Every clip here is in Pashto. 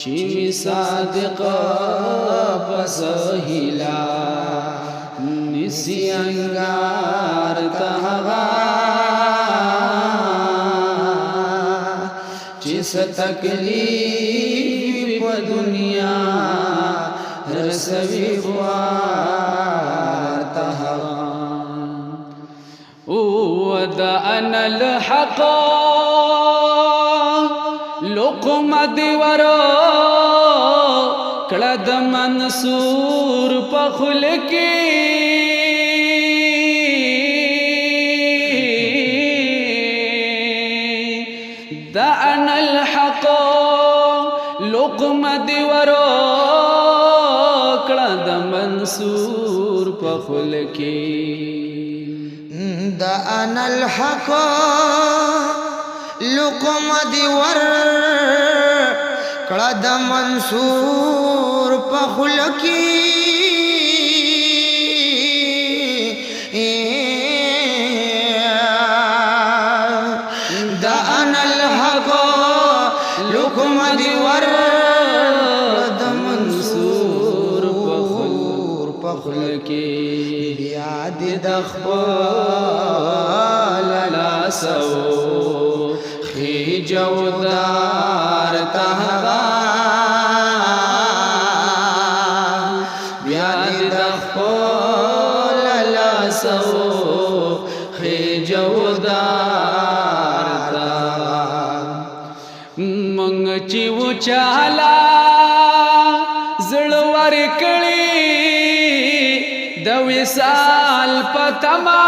چی صادق پس هیلا نسی انگار تهغا چیس تکلیف پا دنیا رسوی خوار تهغا ودأنا الحق لقمة دیورو کړه د منصور په خل کې دأنا الحق لقمة دیورو کړه د منصور په خل کې دأنا الحق لقمة دیور کړه د منصور په خل کې دأنا الحق لقمة دیور د منصور په خل کې بیا دې د خپل لاسو خی جودار تهغا بیا دې د خپل لاسو خی جودار تهغا منګ چې وچالا زړه ورکړي د وصال پتما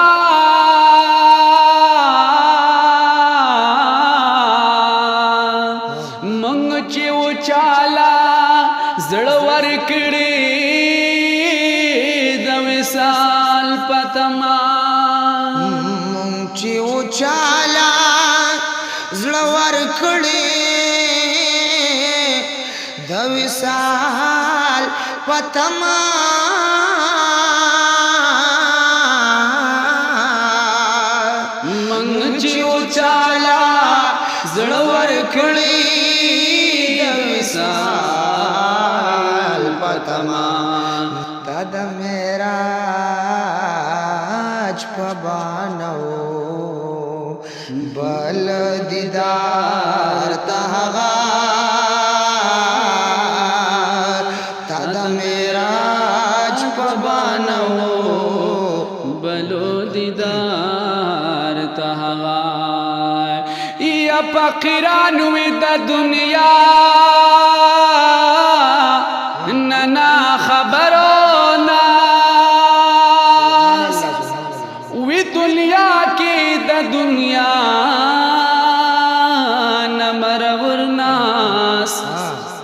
منګ چې وچالا زړه ورکړي د وصال پتما مونږ چې وچالا زړه ورکړي د وصال پتما منګ چې وچالا زړه ورکړي د وصال پتما د معراج په بانو بل دیدار تهغا د معراج په بانو بلو دیدار تهغا یا فقیران وی د دنیا ننا خبرونا وی دنیا کی د دنیا نمرور ناس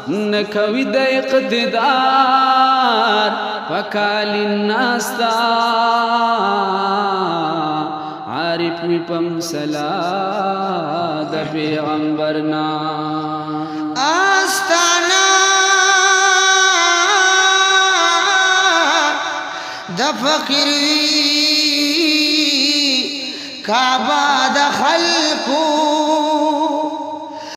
نکوی د اقتدار وکال الناس تا عارف می پم سلا د پیغمبرنا آستانا د فقیر وی کعبه د خلقو